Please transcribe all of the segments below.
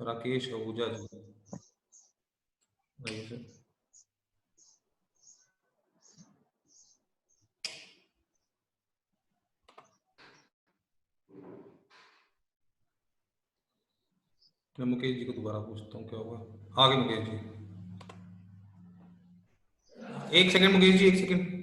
राकेश आहूजा जी, आइए सर। मैं मुकेश जी को दोबारा पूछता हूँ क्या हुआ। आगे मुकेश जी, एक सेकंड मुकेश जी, एक सेकंड।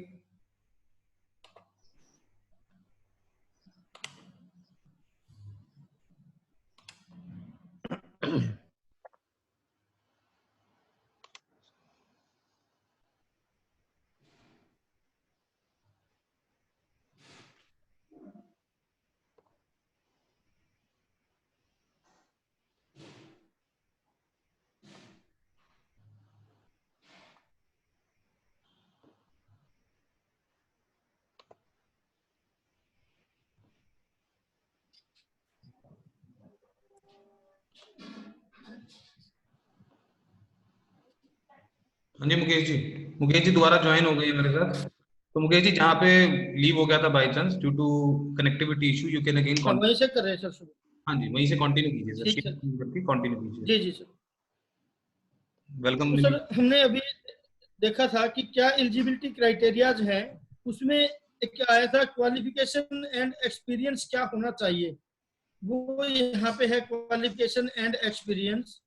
हाँ जी मुकेश जी दोबारा ज्वाइन हो गए मेरे साथ। तो मुकेश जी, जहाँ पे लीव हो गया था by chance due to connectivity issue, you can again वहीं से कर रहे हैं सर शुरू। हाँ जी, वहीं से कंटिन्यू कीजिए सर, ठीक है, कंटिन्यू कीजिए। जी जी सर। वेलकम। तो सर हमने अभी देखा था कि क्या एलिजिबिलिटी क्राइटेरियाज हैं, उसमें एक आया था क्वालिफिकेशन एंड एक्सपीरियंस क्या होना चाहिए, वो यहाँ पे है क्वालिफिकेशन एंड एक्सपीरियंस।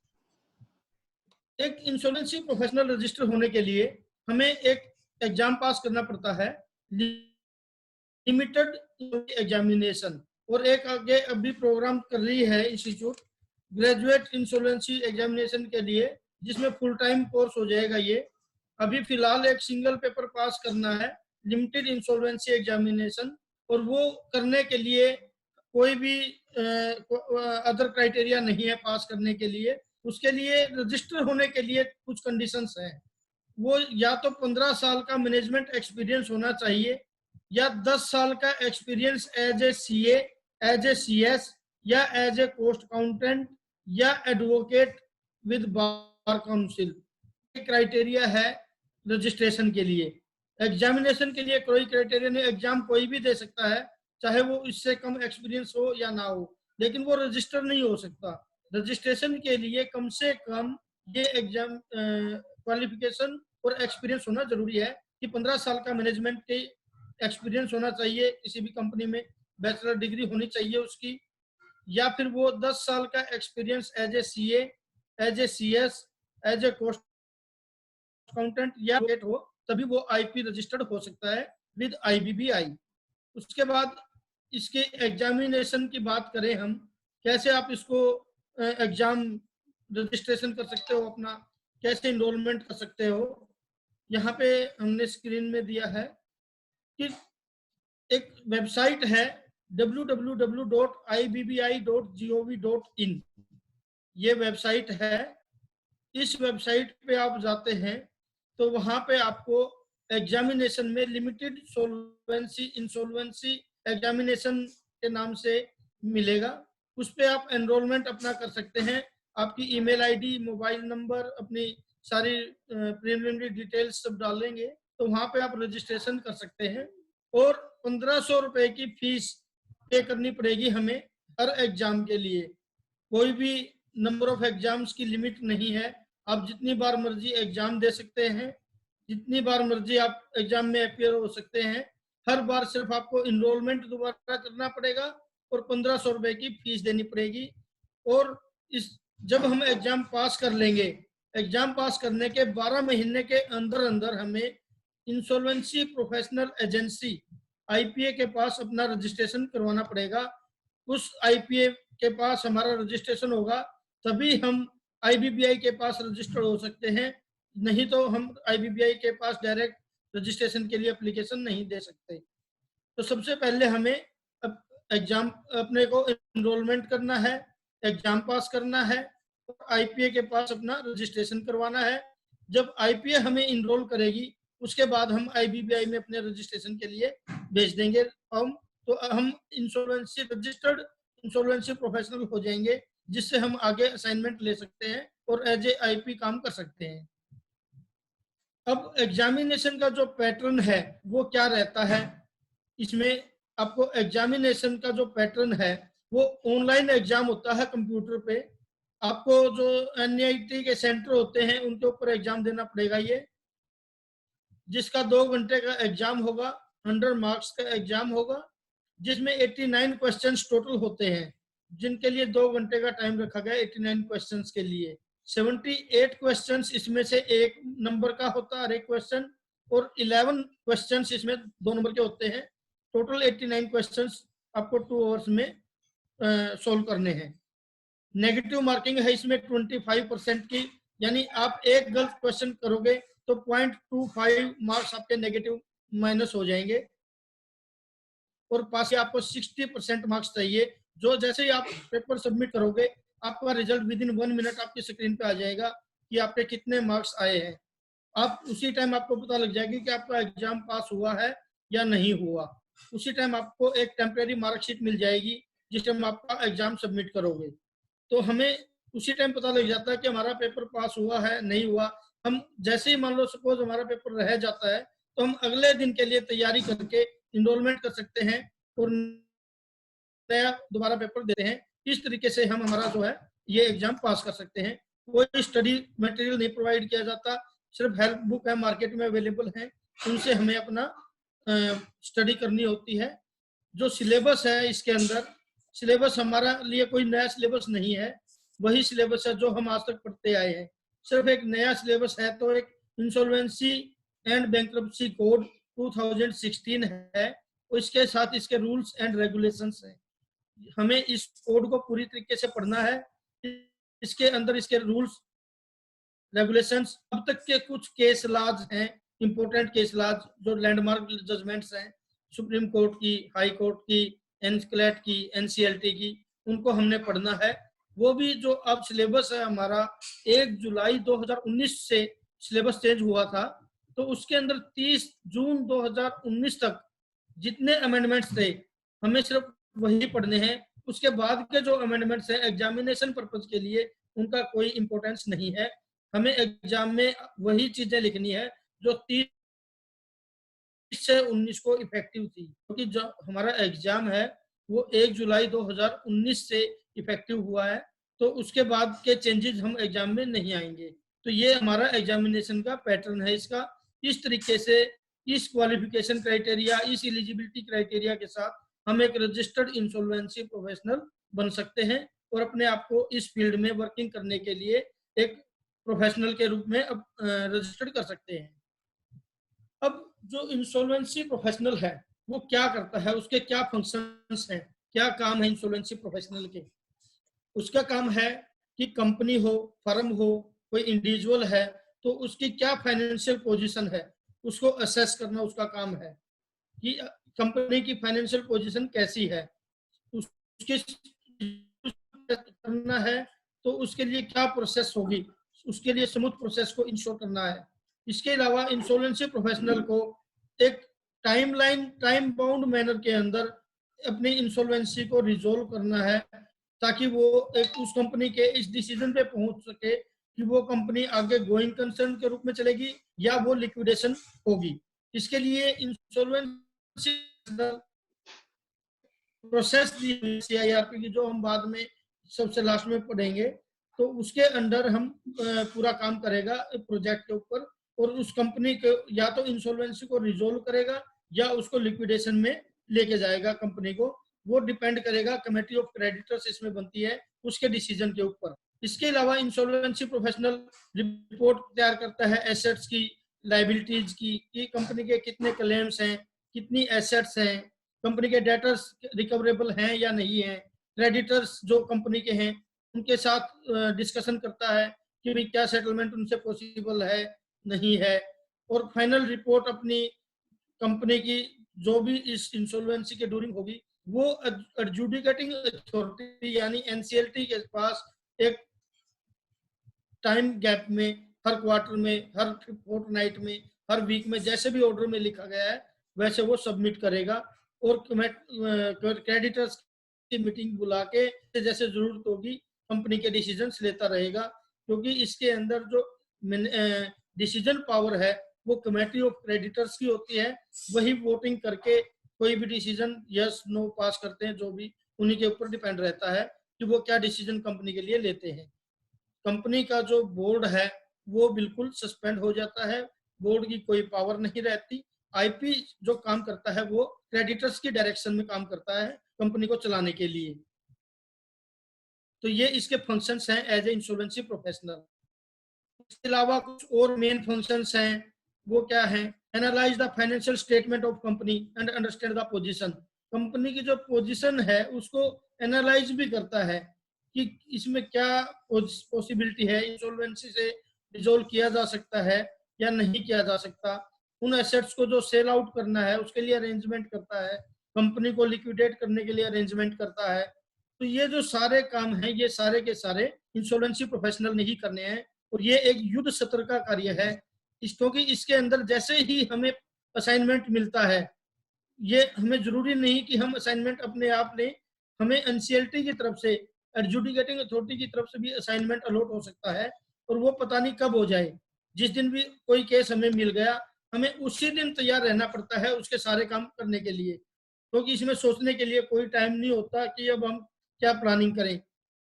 एक इंश्योरेंसी प्रोफेशनल रजिस्टर होने के लिए हमें एक एग्जाम पास करना पड़ता है, लिमिटेड एग्जामिनेशन, और एक आगे अभी प्रोग्राम कर रही है इंस्टीट्यूट ग्रेजुएट इंश्योरेंसी एग्जामिनेशन के लिए, जिसमें फुल टाइम कोर्स हो जाएगा ये। अभी फिलहाल एक सिंगल पेपर पास करना है, लिमिटेड इंश्योरेंसी एग्जामिनेशन, और वो करने के लिए कोई भी अदर क्राइटेरिया नहीं है पास करने के लिए। उसके लिए रजिस्टर होने के लिए कुछ कंडीशंस हैं। वो या तो 15 साल का मैनेजमेंट एक्सपीरियंस होना चाहिए, या 10 साल का experience as a CA, as a CS, या एज ए कॉस्ट अकाउंटेंट, या advocate with bar council. Criteria है रजिस्ट्रेशन के लिए। एग्जामिनेशन के लिए कोई क्राइटेरिया नहीं, एग्जाम कोई भी दे सकता है, चाहे वो इससे कम एक्सपीरियंस हो या ना हो, लेकिन वो रजिस्टर नहीं हो सकता। रजिस्ट्रेशन के लिए कम से कम ये एग्जाम क्वालिफिकेशन और एक्सपीरियंस होना जरूरी है कि 15 साल का मैनेजमेंट के एक्सपीरियंस होना चाहिए किसी भी कंपनी में, बैचलर डिग्री होनी चाहिए उसकी, या फिर वो 10 साल का experience as a CA, as a CS, as a cost accountant या हो, तभी वो आईपी रजिस्टर्ड हो सकता है विद आईबीबीआई। उसके बाद इसके एग्जामिनेशन की बात करें हम, कैसे आप इसको एग्जाम रजिस्ट्रेशन कर सकते हो अपना, कैसे इनरोलमेंट कर सकते हो। यहाँ पे हमने स्क्रीन में दिया है कि एक वेबसाइट है www.ibbi.gov.in, ये वेबसाइट है। इस वेबसाइट पे आप जाते हैं तो वहां पे आपको एग्जामिनेशन में लिमिटेड सोल्वेंसी इंसोल्वेंसी एग्जामिनेशन के नाम से मिलेगा। उस पे आप एनरोलमेंट अपना कर सकते हैं। आपकी ईमेल आईडी, मोबाइल नंबर, अपनी सारी प्रीलिमिनरी डिटेल्स सब डालेंगे तो वहां पे आप रजिस्ट्रेशन कर सकते हैं। और 1500 रुपए की फीस पे करनी पड़ेगी हमें हर एग्जाम के लिए। कोई भी नंबर ऑफ एग्जाम्स की लिमिट नहीं है, आप जितनी बार मर्जी एग्जाम दे सकते हैं, जितनी बार मर्जी आप एग्जाम में अपियर हो सकते हैं। हर बार सिर्फ आपको इनरोलमेंट दोबारा करना पड़ेगा और 1500 रुपए की फीस देनी पड़ेगी। और इस जब हम एग्जाम पास कर लेंगे, एग्जाम पास करने के 12 महीने के अंदर अंदर हमें इंसॉल्वेंसी प्रोफेशनल एजेंसी आईपीए के पास अपना रजिस्ट्रेशन करवाना पड़ेगा। उस आईपीए के पास हमारा रजिस्ट्रेशन होगा तभी हम आईबीबीआई के पास रजिस्टर्ड हो सकते हैं, नहीं तो हम आईबीबीआई के पास डायरेक्ट रजिस्ट्रेशन के लिए एप्लीकेशन नहीं दे सकते। तो सबसे पहले हमें एग्जाम अपने को इनरोलमेंट करना है, एग्जाम पास करना है और आईपीए के पास अपना रजिस्ट्रेशन करवाना है। जब आईपीए हमें इनरोल करेगी उसके बाद हम आईबीबीआई में अपने रजिस्ट्रेशन के लिए भेज देंगे फॉर्म, तो हम इंश्योरेंसी रजिस्टर्ड इंश्योरेंसी प्रोफेशनल हो जाएंगे, जिससे हम आगे असाइनमेंट ले सकते हैं और एज ए आईपी काम कर सकते हैं। अब एग्जामिनेशन का जो पैटर्न है वो क्या रहता है, इसमें आपको एग्जामिनेशन का जो पैटर्न है वो ऑनलाइन एग्जाम होता है कंप्यूटर पे। आपको जो NIT के सेंटर होते हैं उनके ऊपर एग्जाम देना पड़ेगा ये, जिसका 2 घंटे का एग्जाम होगा, 100 मार्क्स का एग्जाम होगा, जिसमें 89 क्वेश्चंस टोटल होते हैं, जिनके लिए 2 घंटे का टाइम रखा गया 89 क्वेश्चंस के लिए। 78 क्वेश्चंस इसमें से 1 नंबर का होता है हर एक क्वेश्चन, और 11 क्वेश्चंस इसमें 2 नंबर के होते हैं। टोटल 89 क्वेश्चंस आपको 2 आवर्स में सोल्व करने हैं। नेगेटिव मार्किंग है इसमें 25% की, यानी आप एक गलत क्वेश्चन करोगे तो 0.25 मार्क्स आपके नेगेटिव माइनस हो जाएंगे, और पास आपको 60% मार्क्स चाहिए। जो जैसे ही आप पेपर सबमिट करोगे, आपका रिजल्ट विद इन 1 मिनट आपकी स्क्रीन पे आ जाएगा कि आपके कितने मार्क्स आए हैं। आप उसी टाइम आपको पता लग जाएगी कि आपका एग्जाम पास हुआ है या नहीं हुआ। उसी टाइम आपको एक टेम्परेरी मार्कशीट मिल जाएगी जिस टाइम आपका एग्जाम सबमिट करोगे। तो हमें उसी टाइम पता लग जाता है कि हमारा पेपर पास हुआ है नहीं हुआ। हम जैसे ही मान लो सपोज हमारा पेपर रह जाता है, तो हम अगले दिन के लिए तैयारी करके इनरोलमेंट कर सकते हैं और नया दोबारा पेपर देते हैं। इस तरीके से हम हमारा जो है ये एग्जाम पास कर सकते हैं। कोई स्टडी मटेरियल नहीं प्रोवाइड किया जाता, सिर्फ हेल्प बुक है मार्केट में अवेलेबल है, उनसे हमें अपना स्टडी करनी होती है। जो सिलेबस है इसके अंदर, सिलेबस हमारा लिए कोई नया सिलेबस नहीं है, वही सिलेबस है जो हम आज तक पढ़ते आए हैं। सिर्फ एक नया सिलेबस है तो एक इंसॉल्वेंसी एंड बैंक्रप्सी कोड 2016 है, और इसके साथ इसके रूल्स एंड रेगुलेशंस हैं। हमें इस कोड को पूरी तरीके से पढ़ना है। इसके अंदर इसके रूल्स रेगुलेशंस, अब तक के कुछ केस लॉज हैं, इंपॉर्टेंट केस लॉज जो लैंडमार्क जजमेंट्स हैं सुप्रीम कोर्ट की, हाई कोर्ट की, एनक्लेट की, NCLT की, उनको हमने पढ़ना है। वो भी जो अब सिलेबस है हमारा 1 जुलाई 2019 से सिलेबस चेंज हुआ था, तो उसके अंदर 30 जून 2019 तक जितने अमेंडमेंट्स थे हमें सिर्फ वही पढ़ने हैं। उसके बाद के जो अमेंडमेंट्स हैं एग्जामिनेशन पर्पज के लिए उनका कोई इंपॉर्टेंस नहीं है। हमें एग्जाम में वही चीजें लिखनी है जो 30 से 19 को इफेक्टिव थी, क्योंकि जो हमारा एग्जाम है वो 1 जुलाई 2019 से इफेक्टिव हुआ है, तो उसके बाद के चेंजेस हम एग्जाम में नहीं आएंगे। तो ये हमारा एग्जामिनेशन का पैटर्न है इसका। इस तरीके से इस क्वालिफिकेशन क्राइटेरिया, इस एलिजिबिलिटी क्राइटेरिया के साथ हम एक रजिस्टर्ड इंसॉल्वेंसी प्रोफेशनल बन सकते हैं और अपने आप को इस फील्ड में वर्किंग करने के लिए एक प्रोफेशनल के रूप में अब रजिस्टर्ड कर सकते हैं। अब जो इंसॉल्वेंसी प्रोफेशनल है वो क्या करता है, उसके क्या फंक्शंस हैं, क्या काम है इंसॉल्वेंसी प्रोफेशनल के। उसका काम है कि कंपनी हो, फर्म हो, कोई इंडिविजुअल है, तो उसकी क्या फाइनेंशियल पोजीशन है उसको असेस करना उसका काम है कि कंपनी की फाइनेंशियल पोजीशन कैसी है, उसके करना है तो उसके लिए क्या प्रोसेस होगी, उसके लिए स्मूथ प्रोसेस को इंश्योर करना है। इसके अलावा इंसॉल्वेंसी प्रोफेशनल को एक टाइम बाउंड मैनर के अंदर अपनी इंसॉल्वेंसी को रिजोल्व करना है, ताकि वो एक उस कंपनी के इस डिसीजन पे पहुंच सके कि वो कंपनी आगे गोइंग कंसर्न के रूप में चलेगी या वो लिक्विडेशन होगी। इसके लिए इंसॉल्वेंसी प्रोसेस दी CIRP की, जो हम बाद में सबसे लास्ट में पढ़ेंगे, तो उसके अंडर हम पूरा काम करेगा प्रोजेक्ट के ऊपर, और उस कंपनी को या तो इंसॉल्वेंसी को रिजोल्व करेगा या उसको लिक्विडेशन में लेके जाएगा कंपनी को। वो डिपेंड करेगा, कमेटी ऑफ क्रेडिटर्स इसमें बनती है, उसके डिसीजन के ऊपर। इसके अलावा इंसॉल्वेंसी प्रोफेशनल रिपोर्ट तैयार करता है एसेट्स की, लाइबिलिटीज की, कि कंपनी के कितने क्लेम्स हैं, कितनी एसेट्स हैं, कंपनी के डेटर्स रिकवरेबल हैं या नहीं है, क्रेडिटर्स जो कंपनी के हैं उनके साथ डिस्कशन करता है कि भाई क्या सेटलमेंट उनसे पॉसिबल है नहीं है। और फाइनल रिपोर्ट अपनी कंपनी की जो भी इस इंसॉल्वेंसी के ड्यूरिंग होगी वो एडजुडिकेटिंग अथॉरिटी यानी NCLT के पास एक टाइम गैप में, हर क्वार्टर में, हर फोर्टनाइट में, हर वीक में, जैसे भी ऑर्डर में लिखा गया है वैसे वो सबमिट करेगा। और क्रेडिटर्स की मीटिंग बुला के जैसे जरूरत होगी कंपनी के डिसीजंस लेता रहेगा, क्योंकि इसके अंदर जो डिसीजन पावर है वो कमेटी ऑफ क्रेडिटर्स की होती है। वही वोटिंग करके कोई भी डिसीजन यस नो पास करते हैं, जो भी उन्हीं के ऊपर डिपेंड रहता है कि वो क्या डिसीजन कंपनी के लिए लेते हैं। कंपनी का जो बोर्ड है वो बिल्कुल सस्पेंड हो जाता है, बोर्ड की कोई पावर नहीं रहती। आईपी जो काम करता है वो क्रेडिटर्स की डायरेक्शन में काम करता है कंपनी को चलाने के लिए। तो ये इसके फंक्शंस हैं एज ए इंश्योरेंसी प्रोफेशनल। इसके अलावा कुछ और मेन फंक्शंस हैं, वो क्या है? Analyse the financial statement of company and understand the position. Company की जो पोजीशन है उसको एनालाइज भी करता है कि इसमें क्या पॉसिबिलिटी है, इंसॉल्वेंसी से रिजोल्व किया जा सकता है या नहीं किया जा सकता। उन एसेट्स को जो सेल आउट करना है उसके लिए अरेंजमेंट करता है, कंपनी को लिक्विडेट करने के लिए अरेंजमेंट करता है। तो ये जो सारे काम हैं ये सारे के सारे इंश्योरेंसी प्रोफेशनल ने ही करने हैं, और ये एक युद्ध सत्र का कार्य है। क्योंकि इसके अंदर जैसे ही हमें असाइनमेंट मिलता है, ये हमें जरूरी नहीं कि हम असाइनमेंट अपने आप लें, हमें एनसीएलटी की तरफ से, एडजुडिकेटिंग अथॉरिटी की तरफ से भी असाइनमेंट अलॉट हो सकता है, और वो पता नहीं कब हो जाए। जिस दिन भी कोई केस हमें मिल गया, हमें उसी दिन तैयार रहना पड़ता है उसके सारे काम करने के लिए, क्योंकि इसमें सोचने के लिए कोई टाइम नहीं होता कि अब हम क्या प्लानिंग करें।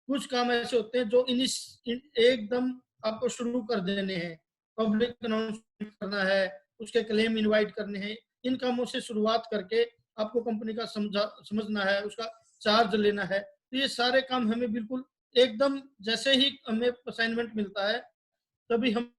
कुछ काम ऐसे होते हैं जो एकदम आपको शुरू कर देने हैं, पब्लिक अनाउंसमेंट करना है, उसके क्लेम इनवाइट करने हैं, इन कामों से शुरुआत करके आपको कंपनी का समझना है, उसका चार्ज लेना है। तो ये सारे काम हमें बिल्कुल एकदम जैसे ही हमें असाइनमेंट मिलता है तभी हम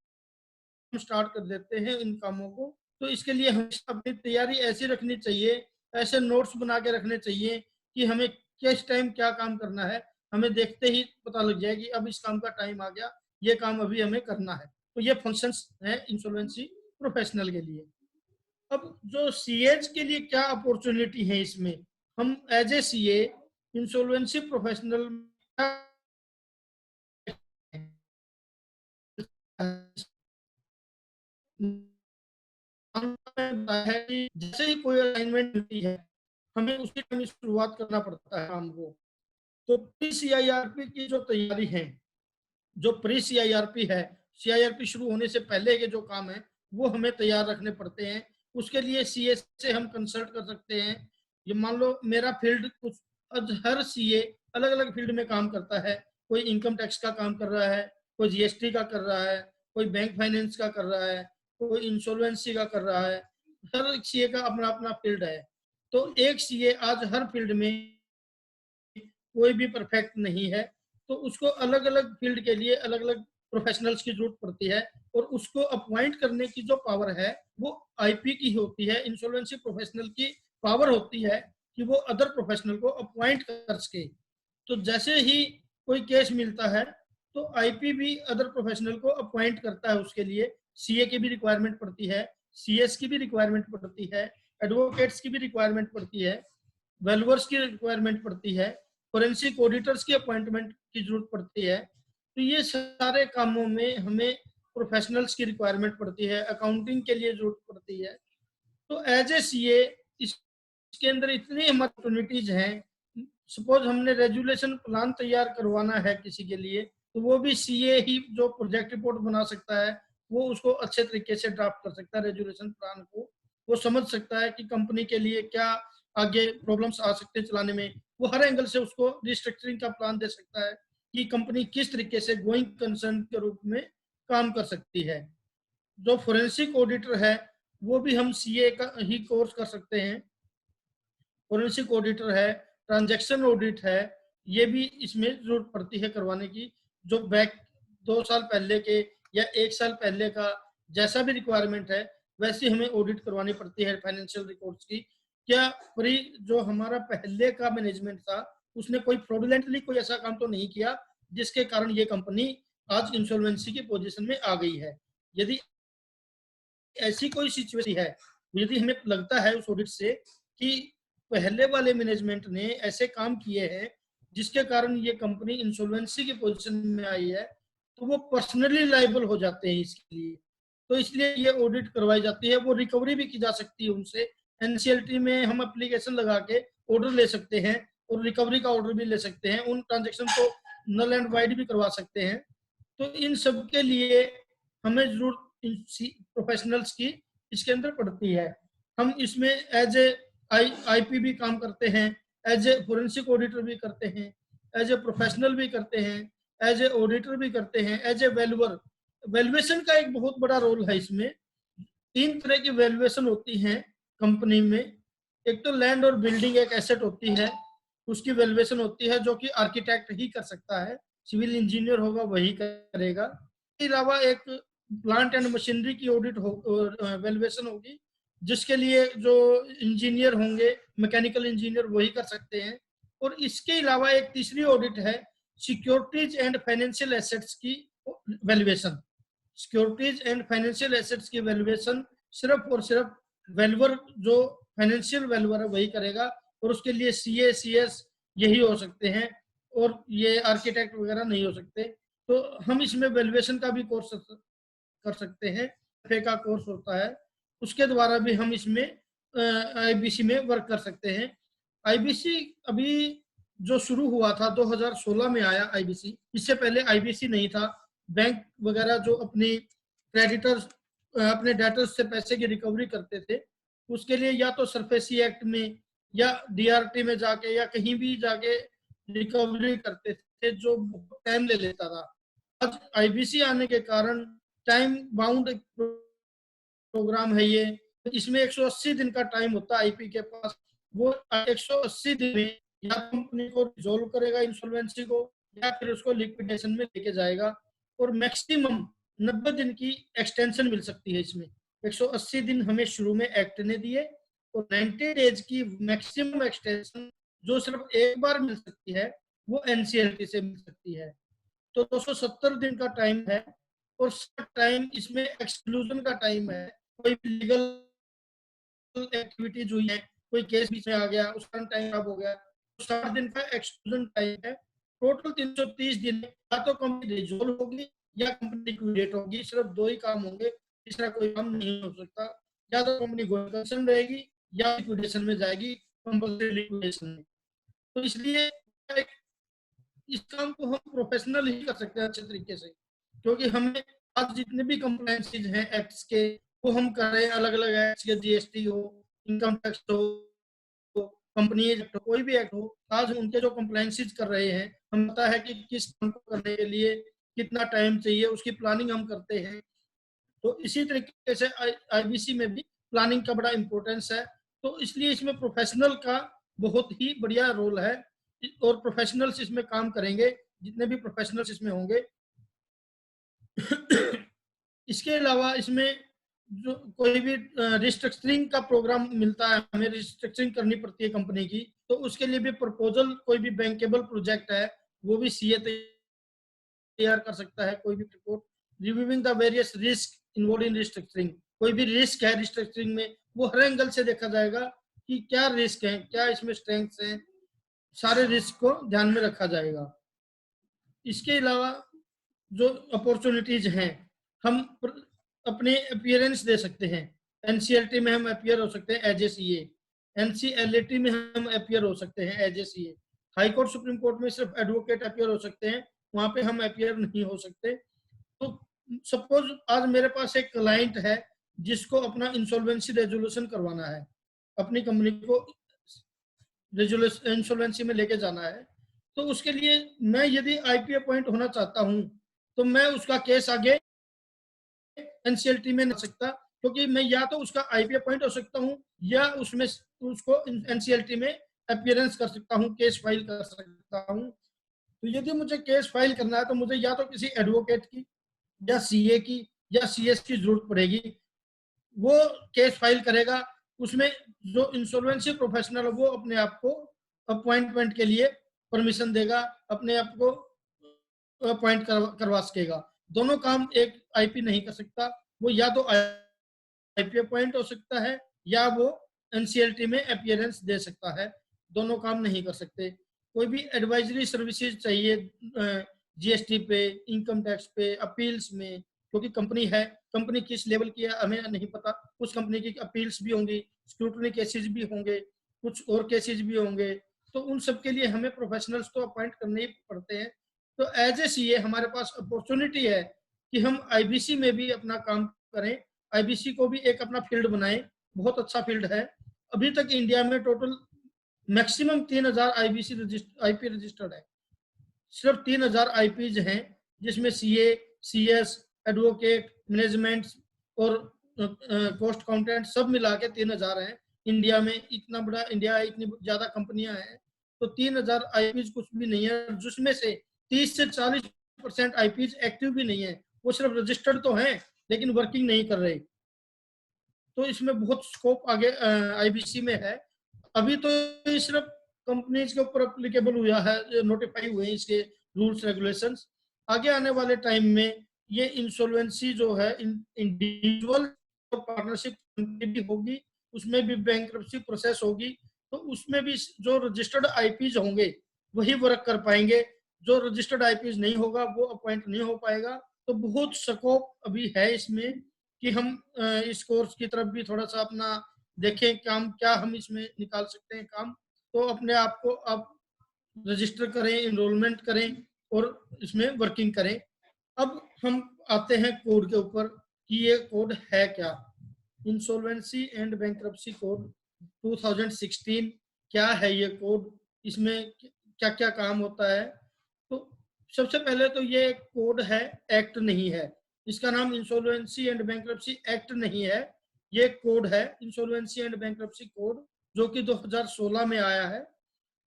स्टार्ट कर देते हैं इन कामों को। तो इसके लिए हमें अपनी तैयारी ऐसी रखनी चाहिए, ऐसे नोट्स बना के रखने चाहिए कि हमें किस टाइम क्या काम करना है, हमें देखते ही पता लग जाए कि अब इस काम का टाइम आ गया, ये काम अभी हमें करना है। तो ये फंक्शंस हैं इंसॉल्वेंसी प्रोफेशनल के लिए। अब जो सीएज के लिए क्या अपॉर्चुनिटी है इसमें, हम as a CA insolvency professional है कि जैसे ही कोई असाइनमेंट मिलती है हमें उसी टाइम शुरुआत करना पड़ता है काम को। तो प्री सीआईआरपी की जो तैयारी है, जो प्री सीआईआरपी है, सीआईआरपी शुरू होने से पहले के जो काम है वो हमें तैयार रखने पड़ते हैं। उसके लिए सीए से हम कंसल्ट कर सकते हैं। ये मान लो मेरा फील्ड कुछ, हर सीए अलग अलग फील्ड में काम करता है। कोई इनकम टैक्स का काम कर रहा है, कोई जीएसटी का कर रहा है, कोई बैंक फाइनेंस का कर रहा है, कोई इंश्योरेंसी का कर रहा है। हर सीए का अपना अपना फील्ड है। तो एक सीए आज हर फील्ड में कोई भी परफेक्ट नहीं है, तो उसको अलग अलग फील्ड के लिए अलग अलग प्रोफेशनल्स की जरूरत पड़ती है, और उसको अपॉइंट करने की जो पावर है वो आईपी की होती है। इंश्योरेंसी प्रोफेशनल की पावर होती है कि वो अदर प्रोफेशनल को अपॉइंट कर सके। तो जैसे ही कोई केस मिलता है तो आईपी भी अदर प्रोफेशनल को अपॉइंट करता है, उसके लिए सीए की भी रिक्वायरमेंट पड़ती है, सीएस की भी रिक्वायरमेंट पड़ती है, एडवोकेट्स की भी रिक्वायरमेंट पड़ती है, वेल्वर्स की रिक्वायरमेंट पड़ती है, फोरेंसिक ऑडिटर्स की अपॉइंटमेंट की जरूरत पड़ती है। तो ये सारे कामों में हमें प्रोफेशनल्स की रिक्वायरमेंट पड़ती है, अकाउंटिंग के लिए जरूरत पड़ती है। तो एज ए सीए इसके अंदर इतनी अपॉर्चुनिटीज हैं। सपोज हमने रेजुलेशन प्लान तैयार करवाना है किसी के लिए, तो वो भी सीए ही जो प्रोजेक्ट रिपोर्ट बना सकता है, वो उसको अच्छे तरीके से ड्राफ्ट कर सकता है रेजुलेशन प्लान को। वो समझ सकता है कि कंपनी के लिए क्या आगे प्रॉब्लम्स आ सकते हैं चलाने में। वो हर एंगल से उसको रिस्ट्रक्चरिंग का प्लान दे सकता है कि कंपनी किस तरीके से गोइंग कंसर्न के रूप में काम कर सकती है। जो फोरेंसिक ऑडिटर है वो भी हम सीए का ही कोर्स कर सकते हैं। फोरेंसिक ऑडिटर है, ट्रांजैक्शन ऑडिट है, ये भी इसमें जरूरत पड़ती है करवाने की। जो बैक 2 साल पहले के या 1 साल पहले का जैसा भी रिक्वायरमेंट है वैसे हमें ऑडिट करवानी पड़ती है फाइनेंशियल रिकॉर्ड्स की। क्या फ्री जो हमारा पहले का मैनेजमेंट था उसने कोई फ्रॉडुलेंटली कोई ऐसा काम तो नहीं किया जिसके कारण ये कंपनी आज इंसॉल्वेंसी की पोजीशन में आ गई है। यदि ऐसी कोई सिचुएशन है, यदि हमें लगता है उस ऑडिट से कि पहले वाले मैनेजमेंट ने ऐसे काम किए हैं जिसके कारण ये कंपनी इंसॉल्वेंसी की पोजीशन में आई है, तो वो पर्सनली लायबल हो जाते हैं इसके लिए। तो इसलिए ये ऑडिट करवाई जाती है। वो रिकवरी भी की जा सकती है उनसे। एनसीएलटी में हम एप्लीकेशन लगा के ऑर्डर ले सकते हैं और रिकवरी का ऑर्डर भी ले सकते हैं। उन ट्रांजेक्शन को नल एंड वाइड भी करवा सकते हैं। तो इन सब के लिए हमें जरूरत प्रोफेशनल्स की इसके अंदर पड़ती है। हम इसमें एज ए आईपी भी काम करते हैं, एज ए फोरेंसिक ऑडिटर भी करते हैं, एज ए प्रोफेशनल भी करते हैं, एज ए ऑडिटर भी करते हैं, एज ए वैल्यूअर। वैल्यूएशन का एक बहुत बड़ा रोल है इसमें। 3 तरह की वैल्यूएशन होती हैं कंपनी में। एक तो लैंड और बिल्डिंग एक एसेट होती है, उसकी वैल्यूएशन होती है, जो कि आर्किटेक्ट ही कर सकता है, सिविल इंजीनियर होगा वही करेगा। इसके अलावा एक प्लांट एंड मशीनरी की ऑडिट वैल्यूएशन होगी, जिसके लिए जो इंजीनियर होंगे, मैकेनिकल इंजीनियर वही कर सकते हैं। और इसके अलावा एक तीसरी ऑडिट है सिक्योरिटीज एंड फाइनेंशियल एसेट्स की valuation. Securities and financial assets की वैल्यूएशन सिर्फ और सिर्फ वैल्यूअर, जो फाइनेंशियल वैल्यूअर है वही करेगा, और उसके लिए सीए सीएस यही हो सकते हैं, और ये आर्किटेक्ट वगैरह नहीं हो सकते। तो हम इसमें वैल्यूएशन का भी कोर्स कर सकते हैं, एफए का कोर्स होता है, उसके द्वारा भी हम इसमें आईबीसी में वर्क कर सकते हैं। आईबीसी अभी जो शुरू हुआ था 2016 में आया आईबीसी, इससे पहले आईबीसी नहीं था। बैंक वगैरह जो अपनी क्रेडिटर्स अपने डेटर्स से पैसे की रिकवरी करते थे, उसके लिए या तो सरफेसी एक्ट में या डीआरटी में जाके या कहीं भी जाके रिकवरी करते थे, जो टाइम ले लेता था। आज आईबीसी आने के कारण टाइम बाउंड प्रोग्राम है ये। इसमें 180 दिन का टाइम होता है आईपी के पास। वो 180 दिन में या कंपनी को रिजोल्व करेगा इंसॉल्वेंसी को, या फिर उसको लिक्विडेशन में लेके जाएगा। और मैक्सिमम 90 दिन की एक्सटेंशन मिल सकती है इसमें। 180 दिन हमें शुरू में एक्ट ने दिए, और 90 डेज की मैक्सिमम एक्सटेंशन जो सिर्फ एक बार मिल सकती है, वो एनसीएलटी से मिल सकती है। तो 270 दिन का टाइम है, और टाइम इसमें एक्सक्लूजन का टाइम है। कोई लीगल एक्टिविटीज हुई है, कोई केस बीच में आ गया, उसका टाइम खराब हो गया, तो 60 दिन का एक्सक्लूजन टाइम है। टोटल 330 दिन या तो कंपनी रिजोल्व होगी या कंपनी लिक्विडेट होगी, सिर्फ 2 ही काम होंगे, तीसरा कोई काम नहीं हो सकता। या तो कंपनी गोइंग कंसर्न रहेगी या लिक्विडेशन में जाएगी, कंपल्सरी लिक्विडेशन में। तो इसलिए इस काम को हम प्रोफेशनल ही कर सकते हैं अच्छे तरीके से, क्योंकि हमें आज जितने भी कंप्लायंसेज हैं एक्ट्स के, वो हम कर रहे हैं अलग अलग एक्ट्स के, जीएसटी हो, इनकम टैक्स हो, कंपनी एक्ट हो, कोई भी एक्ट हो, आज उनके जो कंप्लायंसेज कर रहे हैं, हम पता है कि किस काम को करने के लिए कितना टाइम चाहिए, उसकी प्लानिंग हम करते हैं। तो इसी तरीके से आईबीसी में भी प्लानिंग का बड़ा इंपॉर्टेंस है। तो इसलिए इसमें प्रोफेशनल का बहुत ही बढ़िया रोल है, और प्रोफेशनल्स इसमें काम करेंगे, जितने भी प्रोफेशनल्स इसमें होंगे। इसके अलावा इसमें जो कोई भी रिस्ट्रक्चरिंग का प्रोग्राम मिलता है, हमें रिस्ट्रक्चरिंग करनी पड़ती है कंपनी की, तो उसके लिए भी प्रपोजल, कोई भी बैंकेबल प्रोजेक्ट है वो भी सीए तैयार कर सकता है। कोई भी report reviewing the various risk involve in restructuring, कोई भी रिस्क है रिस्ट्रक्चरिंग में, वो हर एंगल से देखा जाएगा कि क्या रिस्क है, क्या इसमें स्ट्रेंथ्स हैं, सारे रिस्क को ध्यान में रखा जाएगा। इसके अलावा जो अपॉर्चुनिटीज हैं, हम अपने अपीयरेंस दे सकते हैं। एनसीएलटी में हम अपीयर हो सकते हैं एज ए सीए, एनसीएलटी में हम अपीयर हो सकते हैं as a CA. High court supreme court में सिर्फ एडवोकेट अपीयर हो सकते हैं, वहां पे हम अपीयर नहीं हो सकते। तो सपोज आज मेरे पास एक क्लाइंट है जिसको अपना इंसॉल्वेंसी रेजोल्यूशन करवाना है, अपनी कंपनी को इंसॉल्वेंसी में लेके जाना है, तो उसके लिए मैं यदि आईपी अपॉइंट होना चाहता हूं, तो मैं उसका केस आगे एनसीएलटी में नहीं सकता, क्योंकि मैं या तो उसका आईपी अपॉइंट हो सकता हूं या उसमें उसको एनसीएलटी में अपीयरेंस कर सकता हूं, केस फाइल कर सकता हूं। तो यदि मुझे केस फाइल करना है, तो मुझे या तो किसी एडवोकेट की या सीए की या सीएस की जरूरत पड़ेगी। वो केस फाइल करेगा, उसमें जो इंसॉल्वेंसी प्रोफेशनल है वो अपने आप को अपॉइंटमेंट के लिए परमिशन देगा, अपने आप को अपॉइंट करवा सकेगा। दोनों काम एक आईपी नहीं कर सकता, वो या तो आईपी अपॉइंट हो सकता है या वो एनसीएलटी में अपीयरेंस दे सकता है, दोनों काम नहीं कर सकते। कोई भी एडवाइजरी सर्विसेज चाहिए जीएसटी पे, इनकम टैक्स पे, अपील्स में, क्योंकि कंपनी है, कंपनी किस लेवल की है हमें नहीं पता, उस कंपनी की अपील्स भी होंगी, स्क्रूटनी केसेस भी होंगे, कुछ और केसेस भी होंगे, तो उन सब के लिए हमें प्रोफेशनल्स तो अपॉइंट करने ही पड़ते हैं। तो एज ए सीए हमारे पास अपॉर्चुनिटी है कि हम आईबीसी में भी अपना काम करें, आईबीसी को भी एक अपना फील्ड बनाएं, बहुत अच्छा फील्ड है। अभी तक इंडिया में total maximum 3000 IBC IP registered है, सिर्फ 3000 आईपीज हैं, जिसमें सीए, सीएस, एडवोकेट, मैनेजमेंट और कॉस्ट अकाउंटेंट सब मिला के 3000 हैं। इंडिया में इतना बड़ा इंडिया है, इतनी ज्यादा कंपनियां हैं, तो 3000 आईपीज कुछ भी नहीं है, जिसमें से 30 से 40% आईपीज एक्टिव भी नहीं है, वो सिर्फ रजिस्टर्ड तो हैं लेकिन वर्किंग नहीं कर रहे। तो इसमें बहुत स्कोप आगे आईबीसी में है। अभी तो ये सिर्फ कंपनीज के ऊपर अप्लीकेबल हुआ है, नोटिफाई हुए हैं इसके रूल्स रेगुलेशंस। आगे आने वाले टाइम में ये इंसॉल्वेंसी जो है इंडिविजुअल और पार्टनरशिप भी होगी, उसमें भी बैंक्रप्सी प्रोसेस होगी, तो उसमें भी जो रजिस्टर्ड आईपीज होंगे वही वर्क कर पाएंगे, जो रजिस्टर्ड आईपीज नहीं होगा वो अपॉइंट नहीं हो पाएगा। तो बहुत स्कोप अभी है इसमें कि हम इस कोर्स की तरफ भी थोड़ा सा अपना देखें, काम क्या हम इसमें निकाल सकते हैं काम। तो अपने आप को आप रजिस्टर करें, इनरोलमेंट करें और इसमें वर्किंग करें। अब हम आते हैं कोड के ऊपर कि ये कोड है क्या। इंसॉल्वेंसी एंड बैंक्रप्सी कोड 2016 क्या है ये कोड, इसमें क्या क्या काम होता है। तो सबसे पहले तो ये कोड है, एक्ट नहीं है, इसका नाम इंसॉल्वेंसी एंड बैंक्रप्सी एक्ट नहीं है, ये कोड है इंसॉल्वेंसी एंड बैंक्रप्सी कोड, जो कि 2016 में आया है।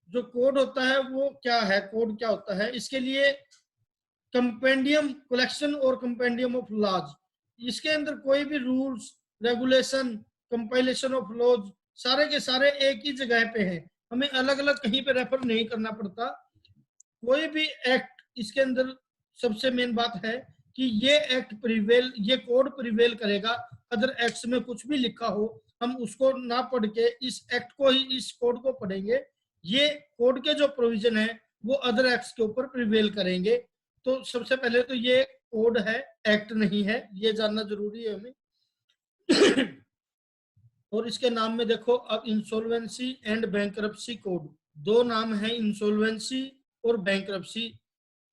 जो कोड होता है वो क्या है, कोड क्या होता है, इसके लिए कंपेंडियम कलेक्शन और कंपेंडियम ऑफ लॉज, इसके अंदर कोई भी rules regulation compilation of laws सारे के सारे एक ही जगह पे हैं, हमें अलग अलग कहीं पे रेफर नहीं करना पड़ता। कोई भी एक्ट इसके अंदर सबसे मेन बात है कि ये एक्ट प्रिवेल, ये कोड प्रिवेल करेगा। अदर एक्ट्स में कुछ भी लिखा हो हम उसको ना पढ़ के इस एक्ट को ही, इस कोड को पढ़ेंगे। ये कोड के जो प्रोविजन है वो अदर एक्ट्स के ऊपर प्रिवेल करेंगे। तो सबसे पहले तो ये कोड है, एक्ट नहीं है, ये जानना जरूरी है हमें। और इसके नाम में देखो, अब इंसॉल्वेंसी एंड बैंक्रप्सी कोड, दो नाम है, इंसॉल्वेंसी और बैंक्रप्सी,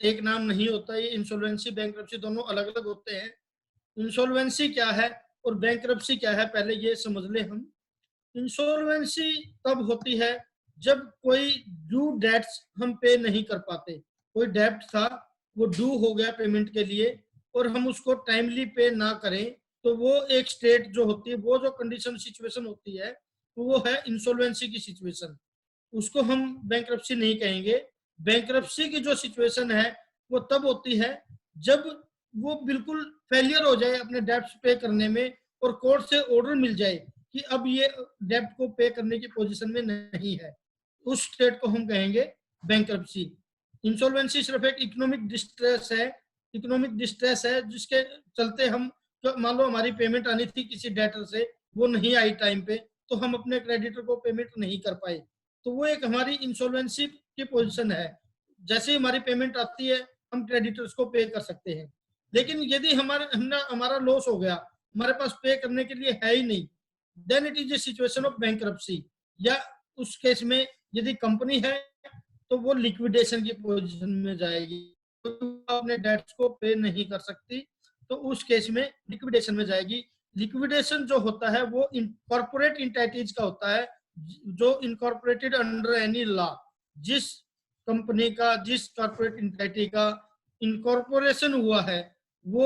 एक नाम नहीं होता। ये इंसॉल्वेंसी बैंक्रप्सी दोनों अलग अलग होते हैं। इंसॉल्वेंसी क्या है और बैंक्रप्सी क्या है, पहले ये समझ ले हम। इंसॉल्वेंसी तब होती है जब कोई ड्यू डेट्स हम पे नहीं कर पाते, कोई डेब्ट था वो ड्यू हो गया पेमेंट के लिए और हम उसको टाइमली पे ना करें, तो वो एक स्टेट जो होती है, वो जो कंडीशन सिचुएशन होती है, तो वो है इंसॉल्वेंसी की सिचुएशन, उसको हम बैंक्रप्सी नहीं कहेंगे। बैंक्रप्सी की जो सिचुएशन है वो तब होती है जब वो बिल्कुल फेलियर हो जाए अपने डेब्ट्स पे करने में और कोर्ट से ऑर्डर मिल जाए कि अब ये डेब्ट को पे करने की पोजीशन में नहीं है, उस स्टेट को हम कहेंगे बैंक्रप्सी। इंसॉल्वेंसी सिर्फ एक इकोनॉमिक डिस्ट्रेस है, इकोनॉमिक डिस्ट्रेस है जिसके चलते हम, मान लो हमारी पेमेंट आनी थी किसी डेटर से, वो नहीं आई टाइम पे, तो हम अपने क्रेडिटर को पेमेंट नहीं कर पाए, तो वो एक हमारी इंसॉल्वेंसी की पोजीशन है। जैसे ही हमारी पेमेंट आती है हम क्रेडिटर्स को पे कर सकते हैं। लेकिन यदि हमारा लॉस हो गया, हमारे पास पे करने के लिए है ही नहीं, then it is a situation of bankruptcy. या उस केस में यदि कंपनी है तो वो लिक्विडेशन की पोजीशन में जाएगी, तो अपने डेट्स को पे नहीं कर सकती, तो उस केस में लिक्विडेशन में जाएगी। लिक्विडेशन जो होता है वो कॉर्पोरेट इंटाइटीज का होता है, जो इनकॉर्पोरेटेड अंडर एनी लॉ, जिस कंपनी का, जिस कॉर्पोरेट इंटाइटी का इनकॉर्पोरेशन हुआ है वो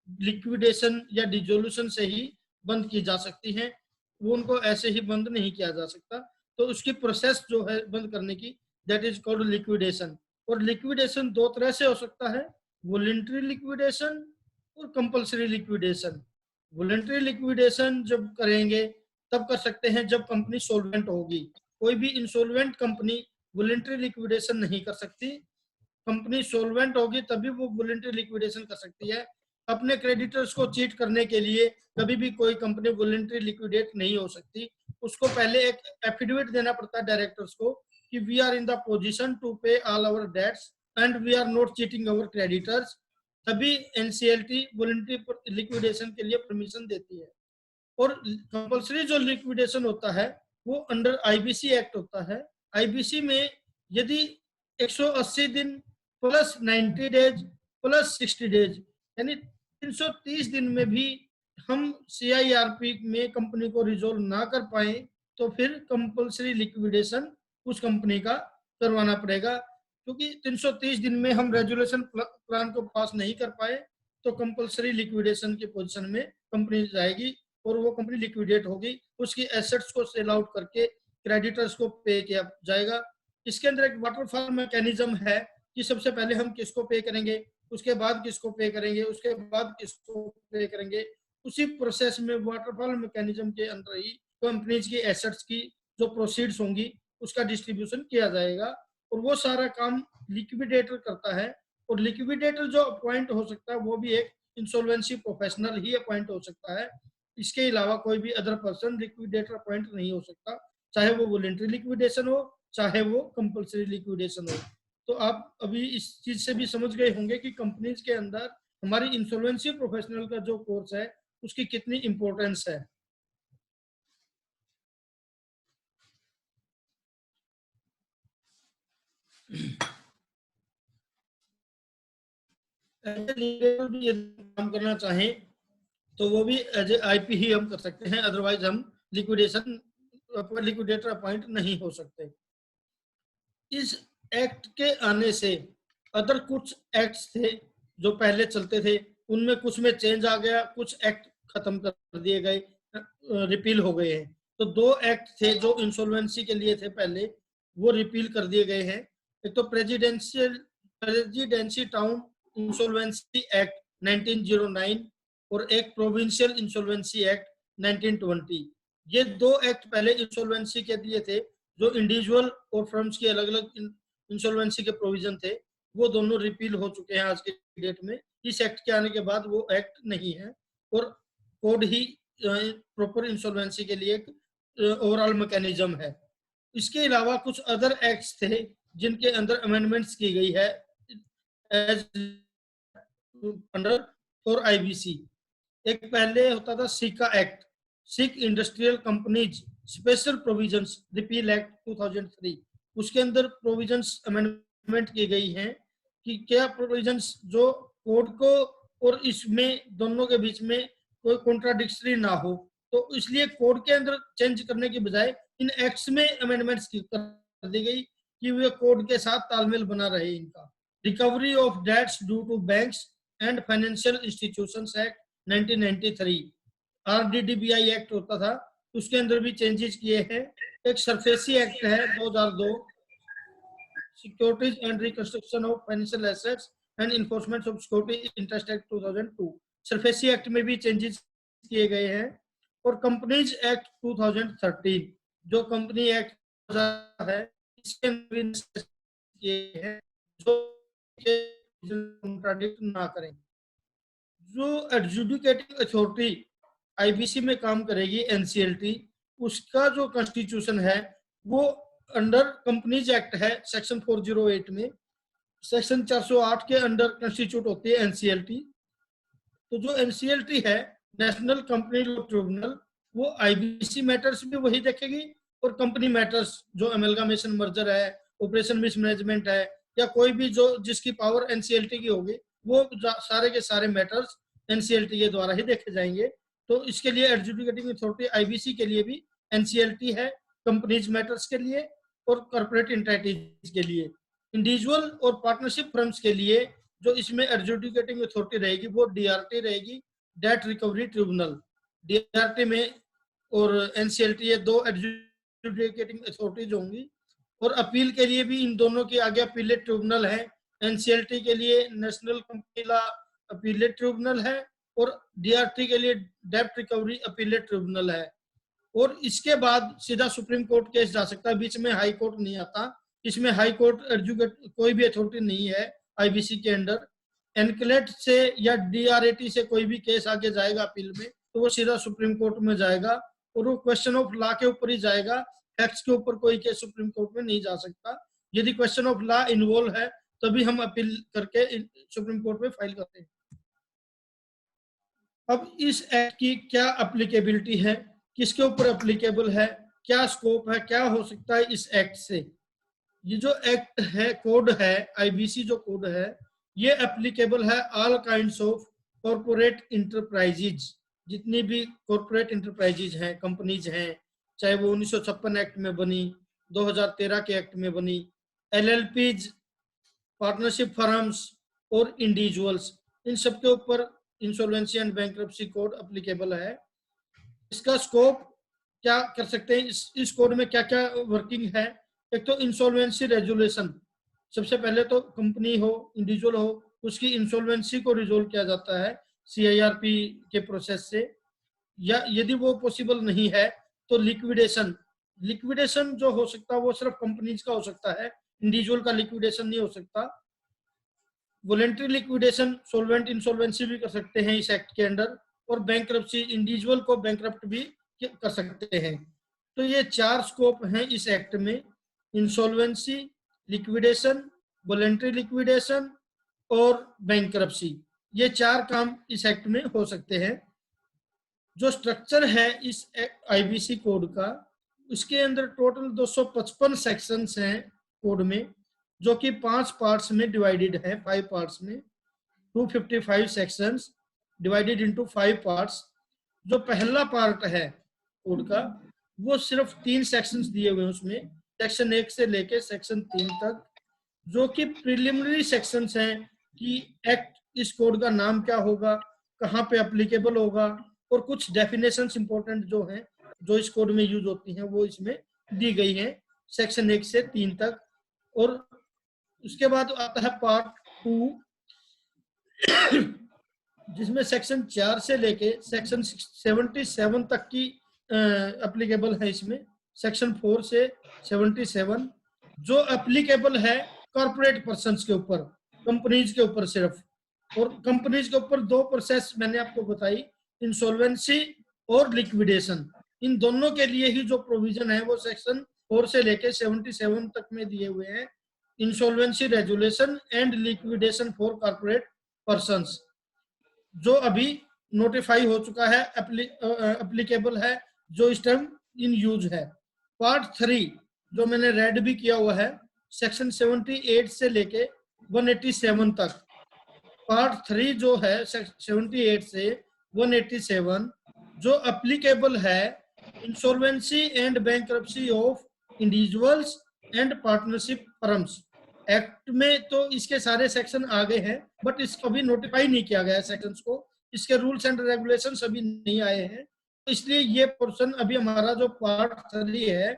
लिक्विडेशन या डिसोल्यूशन से ही बंद की जा सकती है, वो उनको ऐसे ही बंद नहीं किया जा सकता। तो उसकी प्रोसेस जो है बंद करने की, दैट इज कॉल्ड लिक्विडेशन। और लिक्विडेशन दो तरह से हो सकता है, वॉलंटरी लिक्विडेशन और कंपल्सरी लिक्विडेशन। वॉलंटरी लिक्विडेशन जब करेंगे तब कर सकते हैं जब कंपनी सोल्वेंट होगी, कोई भी इंसॉल्वेंट कंपनी वॉलंटरी लिक्विडेशन नहीं कर सकती, कंपनी सोल्वेंट होगी तभी वो वॉलंटरी लिक्विडेशन कर सकती है। अपने क्रेडिटर्स को चीट करने के लिए कभी भी कोई कंपनी वॉलंटरी लिक्विडेट नहीं हो सकती, उसको पहले एक एफिडेविट देना पड़ता है डायरेक्टर्स को कि we are in the position to pay all our debts and we are not cheating our creditors, तभी एनसीएलटी वॉलंटरी लिक्विडेशन के लिए परमिशन देती है। और कंपल्सरी जो लिक्विडेशन होता है वो अंडर आईबीसी एक्ट होता है। आईबीसी में यदि 180 दिन प्लस 90 डेज प्लस 60 डेज यानी 330 दिन में भी हम सीआईआरपी में कंपनी को रिजोल्व ना कर पाए तो फिर कंपल्सरी लिक्विडेशन उस कंपनी का करवाना पड़ेगा, क्योंकि 330 दिन में हम रेजुलेशन प्लान को पास नहीं कर पाए तो कंपलसरी लिक्विडेशन की पोजीशन में कंपनी जाएगी और वो कंपनी लिक्विडेट होगी, उसकी एसेट्स को सेल आउट करके क्रेडिटर्स को पे किया जाएगा। इसके अंदर एक वाटरफॉल मैकेनिज्म है कि सबसे पहले हम किसको पे करेंगे, उसके बाद किसको पे करेंगे, उसके बाद किसको पे करेंगे। उसी प्रोसेस में वाटरफॉल मैकेनिज्म के अंदर ही कंपनीज की एसेट्स की जो प्रोसीड्स होंगी उसका डिस्ट्रीब्यूशन किया जाएगा और वो सारा काम लिक्विडेटर करता है। और लिक्विडेटर जो अपॉइंट हो सकता है वो भी एक इंसॉल्वेंसी प्रोफेशनल ही अपॉइंट हो सकता है। इसके अलावा कोई भी अदर पर्सन लिक्विडेटर अपॉइंट नहीं हो सकता, चाहे वो वॉलंटरी लिक्विडेशन हो चाहे वो कंपल्सरी लिक्विडेशन हो। तो आप अभी इस चीज से भी समझ गए होंगे कि कंपनीज के अंदर हमारी इंसॉल्वेंसी प्रोफेशनल का जो कोर्स है उसकी कितनी इंपॉर्टेंस है। लीगल भी यदि काम करना चाहें तो वो भी एज ए आईपी ही हम कर सकते हैं, अदरवाइज हम लिक्विडेटर अपॉइंट नहीं हो सकते। इस एक्ट के आने से अदर कुछ एक्ट्स थे जो पहले चलते थे उनमें कुछ में चेंज आ गया, कुछ एक्ट खत्म कर दिए गए, रिपील हो गए हैं। तो दो एक्ट थे जो इंसॉल्वेंसी के लिए थे पहले, वो रिपील कर दिए गए हैं। एक तो प्रेसिडेंसी टाउन इंसॉल्वेंसी एक्ट 1909 और एक प्रोविंशियल इंसॉल्वेंसी एक्ट 1920। ये दो एक्ट पहले इंसॉल्वेंसी के लिए थे, जो इंडिविजुअल और फर्म्स की अलग अलग इंसॉल्वेंसी के प्रोविजन थे, वो दोनों रिपील हो चुके हैं आज के डेट में। इस एक्ट के आने के बाद वो एक्ट नहीं है और कोड ही प्रॉपर इंसॉल्वेंसी के लिए एक ओवरऑल मैकेनिज्म है। इसके अलावा कुछ अदर एक्ट्स थे जिनके अंदर अमेंडमेंट्स की गई है एज अंडर फॉर आईबीसी। एक पहले होता था SICA act, sick industrial companies special provisions repeal act 2003। उसके अंदर प्रोविजंस अमेंडमेंट की गई हैं कि क्या प्रोविजंस जो कोड को और इसमें दोनों के बीच में कोई कॉन्ट्राडिक्टरी ना हो, तो इसलिए कोड के अंदर चेंज करने की बजाय इन एक्ट्स में अमेंडमेंट्स कर दी गई कि वे कोड के साथ तालमेल बना रहे इनका। Recovery of debts due to banks and financial institutions act 1993, RDDBI act होता था, उसके अंदर भी चेंजेस किए हैं। एक सरफेसी एक्ट है 2002, securities and reconstruction of financial assets and enforcement of security interest act 2002, SARFAESI act में भी चेंजेस किए गए हैं। और कंपनीज एक्ट 2013 जो कंपनी एक्ट है इसके अंदर किए हैं जो कॉन्ट्राडिक्ट ना करें। जो एडजुडिकेटिंग अथॉरिटी आईबीसी में काम करेगी एनसीएलटी, उसका जो कॉन्स्टिट्यूशन है वो अंडर कंपनीज एक्ट है सेक्शन 408 में, सेक्शन 408 के अंडर कॉन्स्टिट्यूट होती है एनसीएलटी। तो जो एनसीएलटी है नेशनल कंपनी लॉ ट्रिब्यूनल, वो आईबीसी मैटर्स भी वही देखेगी और कंपनी मैटर्स जो अमेलगामेशन मर्जर है, ऑपरेशन मिसमैनेजमेंट है या कोई भी जो जिसकी पावर एनसीएलटी की होगी, वो सारे के सारे मैटर्स एनसीएलटी के द्वारा ही देखे जाएंगे। तो इसके लिए एडजुडिकेटिंग अथॉरिटी आईबीसी के लिए भी एनसीएलटी है, कंपनीज मैटर्स के लिए और कॉर्पोरेट एंटिटीज के लिए। इंडिविजुअल और पार्टनरशिप फर्म्स के लिए जो इसमें एडजुडिकेटिंग अथॉरिटी रहेगी वो डीआरटी रहेगी, डेट रिकवरी ट्रिब्यूनल। डीआरटी में और एनसीएलटी ये दो एडजुडिकेटिंग अथॉरिटीज होंगी। और अपील के लिए भी इन दोनों की आगे अपीलेट ट्रिब्यूनल है। एनसीएलटी के लिए national company law appellate tribunal है और डीआरटी के लिए डेब्ट रिकवरी अपीलेट ट्रिब्यूनल है। और इसके बाद सीधा सुप्रीम कोर्ट केस जा सकता है, बीच में हाई कोर्ट नहीं आता। इसमें हाई कोर्ट एडजुकेट कोई भी अथॉरिटी नहीं है आईबीसी के अंडर। एनक्लेट से या डीआरएटी से कोई भी केस आगे जाएगा अपील में तो वो सीधा सुप्रीम कोर्ट में जाएगा और वो क्वेश्चन ऑफ लॉ के ऊपर ही जाएगा, फैक्ट्स के ऊपर कोई केस सुप्रीम कोर्ट में नहीं जा सकता। यदि क्वेश्चन ऑफ लॉ इन्वॉल्व है तभी हम अपील करके सुप्रीम कोर्ट में फाइल करते हैं। अब इस एक्ट की क्या एप्लीकेबिलिटी है, किसके ऊपर एप्लीकेबल है, क्या स्कोप है, क्या हो सकता है इस एक्ट से। ये जो एक्ट है, कोड है, आईबीसी जो कोड है, ये एप्लीकेबल है all kinds of corporate enterprises. जितनी भी कॉर्पोरेट इंटरप्राइजेज हैं, कंपनीज हैं, चाहे वो 1956 एक्ट में बनी, 2013 के एक्ट में बनी, एलएलपीज पार्टनरशिप फर्म्स और इंडिविजुअल्स, इन सब के ऊपर insolvency and bankruptcy code applicable है। इसका स्कोप क्या कर सकते हैं, इस कोड में क्या क्या वर्किंग है। एक तो इंसॉल्वेंसी रेजुलेशन, सबसे पहले तो कंपनी हो, इंडिविजुअल हो, उसकी इंसॉल्वेंसी को रिजोल्व किया जाता है CIRP के प्रोसेस से, या यदि वो पॉसिबल नहीं है तो लिक्विडेशन। लिक्विडेशन जो हो सकता है वो सिर्फ कंपनीज का हो सकता है, इंडिविजुअल का लिक्विडेशन नहीं हो सकता। वॉलेंटरी लिक्विडेशन, सोल्वेंट इंसॉल्वेंसी भी कर सकते हैं इस एक्ट के अंडर, और बैंक्रप्सी, इंडिविजुअल को बैंक्रप्ट भी कर सकते हैं। तो ये 4 स्कोप हैं इस एक्ट में, इंसॉल्वेंसी, लिक्विडेशन, वॉलेंटरी लिक्विडेशन और बैंक्रप्सी। ये 4 काम इस एक्ट में हो सकते हैं। जो स्ट्रक्चर है इस IBC कोड का, उसके अंदर टोटल 255 सेक्शंस हैं कोड में, जो कि 5 पार्ट्स में डिवाइडेड है, 5 पार्ट्स में 255 सेक्शंस डिवाइडेड इनटू 5 पार्ट्स। जो पहला पार्ट है कोड का, वो सिर्फ 3 सेक्शंस दिए हुए हैं उसमें, सेक्शन 1 से लेके सेक्शन 3 तक, जो कि प्रिलिमिनरी सेक्शंस हैं कि एक्ट, इस कोड का नाम क्या होगा, कहाँ पे एप्लीकेबल होगा, और कुछ डेफिनेशंस इंपॉर्टेंट जो हैं, जो इस कोड में यूज होती हैं, वो इसमें दी गई हैं सेक्शन 1 से 3 तक। और उसके बाद आता है पार्ट 2, जिसमें सेक्शन 4 से लेके सेक्शन 77 तक की एप्लीकेबल है इसमें, सेक्शन 4 से 77, जो एप्लीकेबल है कॉर्पोरेट पर्संस के ऊपर, कंपनीज के ऊपर सिर्फ। और कंपनीज के ऊपर 2 प्रोसेस मैंने आपको बताई, इंसॉल्वेंसी और लिक्विडेशन। इन दोनों के लिए ही जो प्रोविजन है वो सेक्शन 4 से लेके 77 तक में दिए हुए हैं, insolvency resolution and liquidation for corporate persons, जो अभी नोटिफाई हो चुका है, एप्लीकेबल है, जो इस टाइम इन यूज है। पार्ट 3 जो मैंने रेड भी किया हुआ है, सेक्शन 78 से लेके 187 तक। पार्ट 3 जो है 78 से 187, जो एप्लीकेबल है insolvency and bankruptcy of individuals and partnership firms. Act में तो इसके सारे सेक्शन आ गए हैं, बट इसको अभी नोटिफाई नहीं किया गया है सेक्शंस को, इसके रूल्स एंड रेगुलेशंस अभी नहीं आए हैं, इसलिए ये पोर्शन अभी हमारा जो पार्ट 3 है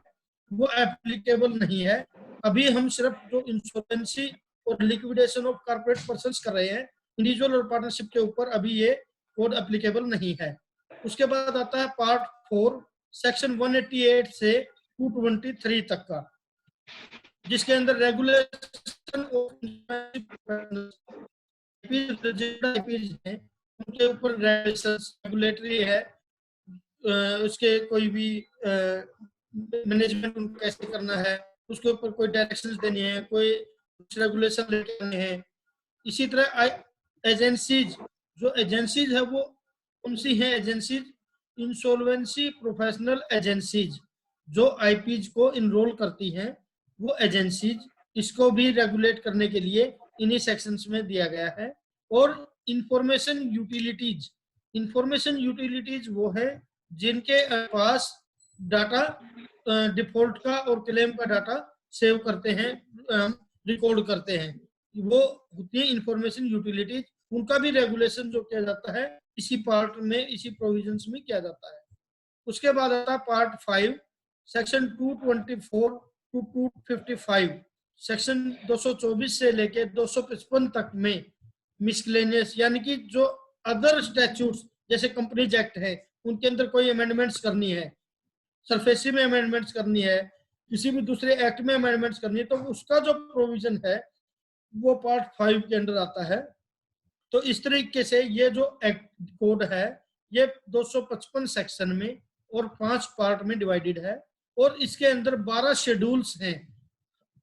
वो एप्लीकेबल नहीं है। अभी हम सिर्फ जो इंसॉल्वेंसी और लिक्विडेशन ऑफ कॉर्पोरेट पर्संस कर रहे हैं, इंडिविजुअल और पार्टनरशिप के ऊपर अभी ये कोड एप्लीकेबल नहीं है। उसके बाद आता है पार्ट 4, सेक्शन 188 से 223 तक का, जिसके अंदर रेगुलेशन हैं, उनके ऊपर रेगुलेटरी है, उसके कोई भी मैनेजमेंट उनको कैसे करना है, उसके ऊपर कोई डायरेक्शंस देनी है, कोई रेगुलेशन लेके आने हैं। इसी तरह एजेंसीज, जो एजेंसीज है वो कौन सी है एजेंसीज, इंसॉल्वेंसी प्रोफेशनल एजेंसीज, जो IPs को इनरोल करती हैं, वो एजेंसीज, इसको भी रेगुलेट करने के लिए इन्हीं सेक्शंस में दिया गया है। और इंफॉर्मेशन यूटिलिटीज, इंफॉर्मेशन यूटिलिटीज वो है जिनके पास डाटा डिफॉल्ट का और क्लेम का डाटा सेव करते हैं, रिकॉर्ड करते हैं, वो होती है इंफॉर्मेशन यूटिलिटीज। उनका भी रेगुलेशन जो किया जाता है इसी पार्ट में, इसी प्रोविजंस में किया जाता है। उसके बाद आता है पार्ट 5, सेक्शन 224 टू 255, सेक्शन 224 से लेके 255 तक में मिसलेनियस, यानी कि जो अदर स्टैट्यूट्स जैसे कंपनीज एक्ट है, उनके अंदर कोई अमेंडमेंट्स करनी है, सरफेसी में अमेंडमेंट्स करनी है, किसी भी दूसरे एक्ट में अमेंडमेंट्स करनी है, तो उसका जो प्रोविजन है वो पार्ट 5 के अंदर आता है। तो इस तरीके से ये जो एक्ट कोड है ये 255 सेक्शन में और 5 पार्ट में डिवाइडेड है, और इसके अंदर 12 शेड्यूल्स हैं,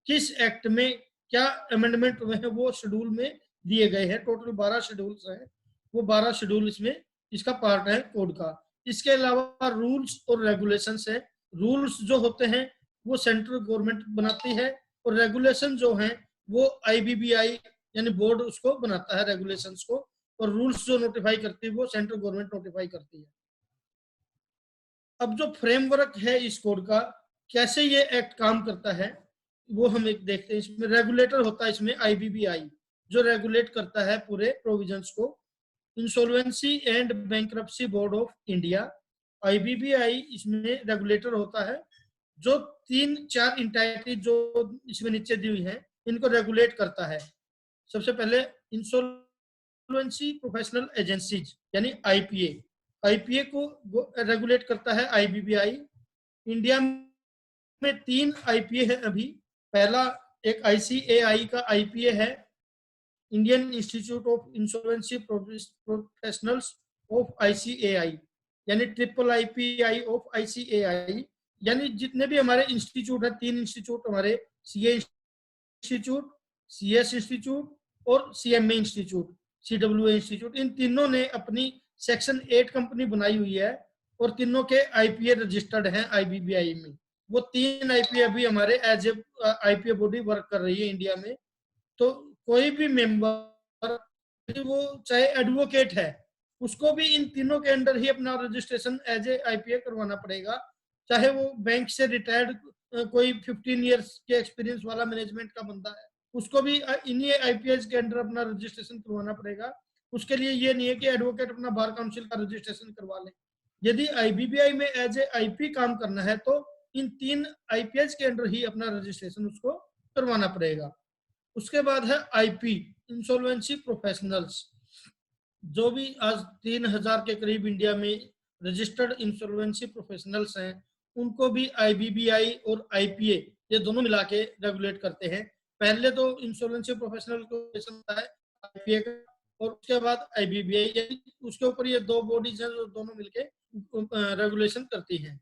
किस एक्ट में क्या अमेंडमेंट हुए हैं वो शेड्यूल में दिए गए हैं। टोटल 12 शेड्यूल्स हैं, वो 12 शेड्यूल इसमें इसका पार्ट है कोड का। इसके अलावा रूल्स और रेगुलेशंस है। रूल्स जो होते हैं वो सेंट्रल गवर्नमेंट बनाती है, और रेगुलेशन जो हैं वो IBBI यानी बोर्ड उसको बनाता है रेगुलेशंस को, और रूल्स जो नोटिफाई करती है वो सेंट्रल गवर्नमेंट नोटिफाई करती है। अब जो फ्रेमवर्क है इस कोड का, कैसे ये एक्ट काम करता है, वो हम एक देखते हैं। इसमें रेगुलेटर होता है, इसमें आईबीबीआई जो रेगुलेट करता है पूरे प्रोविजंस को। Insolvency and bankruptcy board of India, IBBI इसमें रेगुलेटर होता है, जो 3-4 इंटाइटी जो इसमें नीचे दी हुई है इनको रेगुलेट करता है। सबसे पहले इंसॉल्वेंसी प्रोफेशनल एजेंसीज यानी आईपीए, आईपीए को रेगुलेट करता है आईबीबीआई। इंडिया में 3 आईपीए है अभी। पहला एक आईसीएआई का आईपीए है, Indian institute of insolvency professionals of ICAI, यानी ट्रिपल आईपीआई ऑफ आईसीएआई। यानी जितने भी हमारे इंस्टीट्यूट है, 3 इंस्टीट्यूट हमारे, सीए इंस्टीट्यूट, सीएस इंस्टीट्यूट और सीएमए इंस्टीट्यूट, सीडब्ल्यूए इंस्टीट्यूट, इन तीनों ने अपनी सेक्शन 8 कंपनी बनाई हुई है और तीनों के आईपीए रजिस्टर्ड हैं आईबीबीआई में। वो 3 आईपीए अभी हमारे as a IPA body work कर रही है इंडिया में। तो कोई भी मेंबर, वो चाहे एडवोकेट है, उसको भी इन तीनों के अंडर ही अपना रजिस्ट्रेशन एज ए आईपीए करवाना पड़ेगा। चाहे वो बैंक से रिटायर्ड कोई 15 इयर्स के एक्सपीरियंस वाला मैनेजमेंट का बंदा है, उसको भी इन्हीं आईपीएस के अंडर अपना रजिस्ट्रेशन करवाना पड़ेगा। उसके लिए ये नहीं है कि एडवोकेट अपना बार काउंसिल का रजिस्ट्रेशन करवा ले। यदि आईबीबीआई में एज ए आईपी काम करना है तो इन 3 आईपीएस के अंडर ही अपना रजिस्ट्रेशन उसको करवाना पड़ेगा। उसके बाद है आईपी, इंसॉल्वेंसी प्रोफेशनल्स। जो भी आज 3000 के करीब इंडिया में रजिस्टर्ड इंसॉल्वेंसी प्रोफेशनल्स हैं, उनको भी आईबीबीआई और आईपीए ये दोनों मिला के रेगुलेट करते हैं। पहले तो इंसॉल्वेंसी प्रोफेशनल को होता है आईपीए का, और उसके बाद आईबीबीआई, उसके ऊपर ये 2 बॉडीज हैं जो दोनों मिलके रेगुलेशन करती हैं।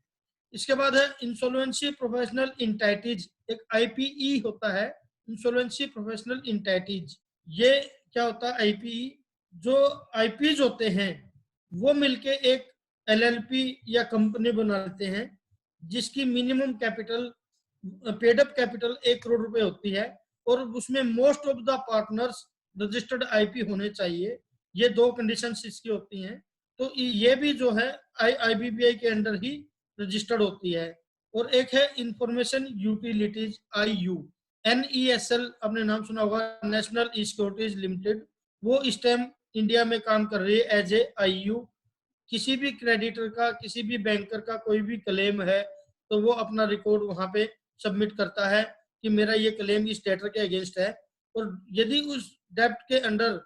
इसके बाद है इंसॉल्वेंसी प्रोफेशनल इंटाइटीज, एक आईपीई होता है, इंसॉल्वेंसी प्रोफेशनल इंटाइटीज। ये क्या होता है आईपीई? जो आईपीज होते हैं वो मिलके एक एलएलपी या कंपनी बनाते हैं, जिसकी minimum capital, paid up capital 1 crore रुपए होती है, और उसमें most of the partners registered IP होने चाहिए। ये 2 कंडीशंस इसकी होती हैं। तो ये भी जो है आईबीबीआई के अंडर ही रजिस्टर्ड होती है। और एक है इंफॉर्मेशन यूटिलिटीज, आईयू, एनईएसएल, आपने नाम सुना होगा, नेशनल ई सिक्योरिटीज लिमिटेड। वो इस टाइम इंडिया में काम कर रही है एज ए आईयू। किसी भी क्रेडिटर का, किसी भी बैंकर का कोई भी क्लेम है तो वो अपना रिकॉर्ड वहां पे सबमिट करता है कि मेरा ये क्लेम इस डेटर के अगेंस्ट है। और यदि उस डेप्ट के अंडर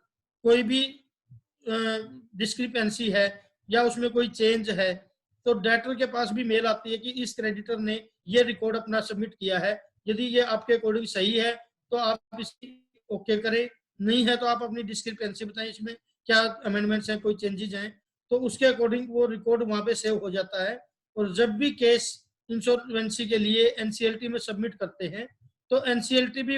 कोई भी डिस्क्रिपेंसी है या उसमें कोई चेंज है, तो डेटर के पास भी मेल आती है कि इस क्रेडिटर ने ये रिकॉर्ड अपना सबमिट किया है। यदि ये आपके अकॉर्डिंग सही है तो आप इसकी ओके करें, नहीं है तो आप अपनी डिस्क्रिपेंसी बताएं, इसमें क्या अमेंडमेंट्स हैं, कोई चेंजेस हैं, तो उसके अकॉर्डिंग वो रिकॉर्ड वहां पे सेव हो जाता है। और जब भी केस इंश्योरेंसी के लिए एनसीएलटी में सबमिट करते हैं तो एनसीएलटी भी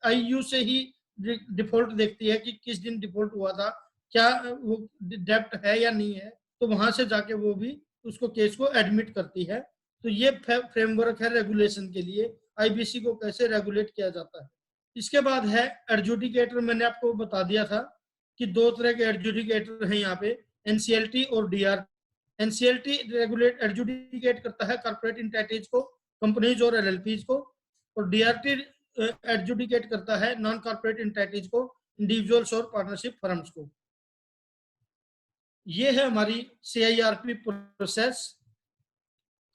आईयू से ही डिफॉल्ट देखती है कि किस दिन डिफॉल्ट हुआ था, क्या वो डेप्ट है या नहीं है, तो वहां से जाके वो भी उसको केस को एडमिट करती है। तो ये फ्रेमवर्क है रेगुलेशन के लिए, आईबीसी को कैसे रेगुलेट किया जाता है। इसके बाद है एडजुडिकेटर। मैंने आपको बता दिया था कि 2 तरह के एडजुडिकेटर हैं यहाँ पे, एनसीएलटी और डीआर। एनसीएलटी रेगुलेट एडजुडिकेट करता है कॉर्पोरेट एंटिटीज को, कंपनीज और एलएलपीज को, और डीआरटी एडजुडिकेट करता है नॉन कॉर्पोरेट एंटिटीज को, इंडिविजुअल्स और पार्टनरशिप फर्म्स को। ये है हमारी CIRP process,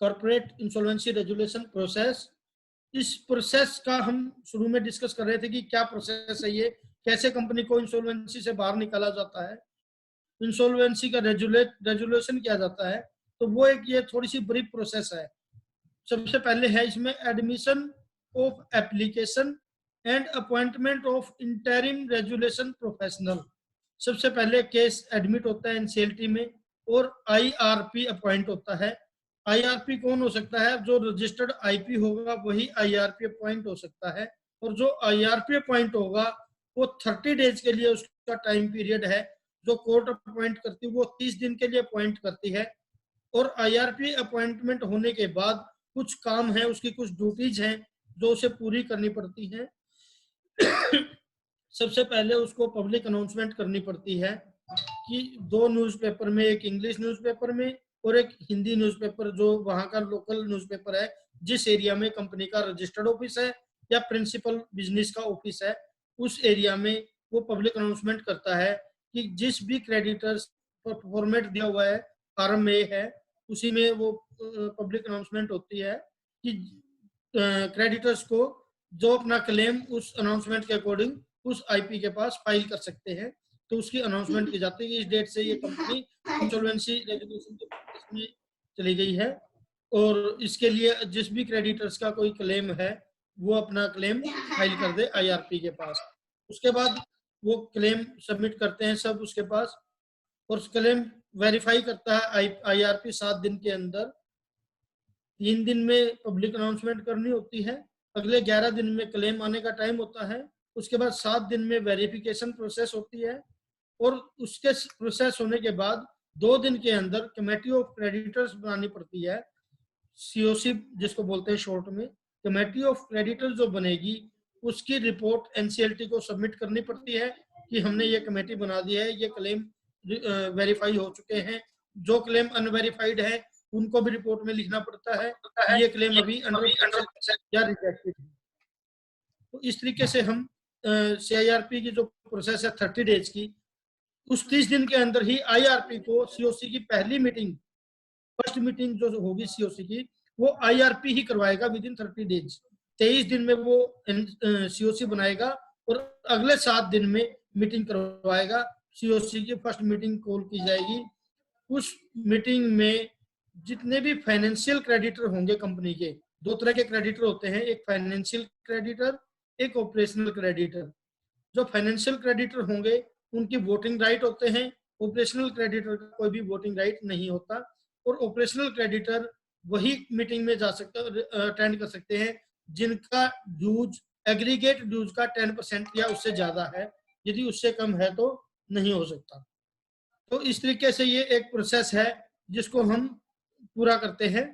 corporate insolvency resolution process. इस प्रोसेस का हम शुरू में डिस्कस कर रहे थे कि क्या प्रोसेस है ये, कैसे कंपनी को इंसॉल्वेंसी से बाहर निकाला जाता है, इंसॉल्वेंसी का रेजुलेशन किया जाता है। तो वो एक ये थोड़ी सी ब्रीफ प्रोसेस है। सबसे पहले है इसमें admission of application and appointment of interim resolution professional. सबसे पहले केस एडमिट होता है एनसीएलटी में और आईआरपी अपॉइंट होता है। आईआरपी कौन हो सकता है? जो रजिस्टर्ड आईपी होगा वही आईआरपी अपॉइंट हो सकता है, और जो आईआरपी अपॉइंट होगा वो 30 डेज के लिए उसका टाइम पीरियड है। जो कोर्ट अपॉइंट करती है वो 30 दिन के लिए अपॉइंट करती है। और आईआरपी अपॉइंटमेंट होने के बाद कुछ काम है, उसकी कुछ ड्यूटीज हैं जो उसे पूरी करनी पड़ती हैं। सबसे पहले उसको पब्लिक अनाउंसमेंट करनी पड़ती है कि 2 न्यूज़पेपर में, एक इंग्लिश न्यूज़पेपर में और एक हिंदी न्यूज़पेपर, जो वहां का लोकल न्यूज़पेपर है जिस एरिया में कंपनी का रजिस्टर्ड ऑफिस है या प्रिंसिपल बिजनेस का ऑफिस है, उस एरिया में वो पब्लिक अनाउंसमेंट करता है कि जिस भी क्रेडिटर्स पर फॉर्मेट दिया हुआ है फॉर्म में है, उसी में वो पब्लिक अनाउंसमेंट होती है कि क्रेडिटर्स को जो अपना क्लेम उस अनाउंसमेंट के अकॉर्डिंग उस आईपी के पास फाइल कर सकते हैं। तो उसकी अनाउंसमेंट की जाती है कि इस डेट से ये कंपनी इंसॉल्वेंसी रेजोल्यूशन के प्रोसेस में चली गई है, और इसके लिए जिस भी क्रेडिटर्स का कोई क्लेम है वो अपना क्लेम फाइल कर दे आईआरपी के पास। उसके बाद वो क्लेम सबमिट करते हैं सब उसके पास, और क्लेम वेरीफाई करता है आईआरपी 7 दिन के अंदर। 3 दिन में पब्लिक अनाउंसमेंट करनी होती है, अगले 11 दिन में क्लेम आने का टाइम होता है, उसके बाद 7 दिन में वेरिफिकेशन प्रोसेस होती है, और उसके प्रोसेस होने के बाद 2 दिन के अंदर कमेटी ऑफ क्रेडिटर्स बनानी पड़ती है, सीओसी जिसको बोलते हैं शॉर्ट में। कमेटी ऑफ क्रेडिटर्स जो बनेगी उसकी रिपोर्ट एनसीएलटी को सबमिट करनी पड़ती है कि हमने ये कमेटी बना दी है, ये क्लेम वेरीफाई हो चुके हैं। जो क्लेम अनवेरीफाइड है उनको भी रिपोर्ट में लिखना पड़ता है कि ये क्लेम अभी अंडर या रिजेक्टेड है। तो इस तरीके से हम सीआईआरपी की जो प्रोसेस है 30 डेज की, उस 30 दिन के अंदर ही आईआरपी को सीओसी की पहली मीटिंग, फर्स्ट मीटिंग जो होगी सीओसी की, वो आईआरपी ही करवाएगा विद इन 30 डेज। 23 दिन में वो सीओसी बनाएगा और अगले 7 दिन में मीटिंग करवाएगा। सीओसी की फर्स्ट मीटिंग कॉल की जाएगी। उस मीटिंग में जितने भी फाइनेंशियल क्रेडिटर होंगे कंपनी के, 2 तरह के क्रेडिटर होते हैं, एक फाइनेंशियल क्रेडिटर, एक ऑपरेशनल क्रेडिटर। जो फाइनेंशियल क्रेडिटर होंगे उनकी वोटिंग राइट होते हैं, ऑपरेशनल क्रेडिटर का कोई भी वोटिंग राइट नहीं होता। और ऑपरेशनल क्रेडिटर वही मीटिंग में जा सकते, अटेंड कर सकते हैं जिनका ड्यूज, एग्रीगेट ड्यूज का 10% या उससे ज्यादा है। यदि उससे कम है तो नहीं हो सकता। तो इस तरीके से ये एक प्रोसेस है जिसको हम पूरा करते हैं,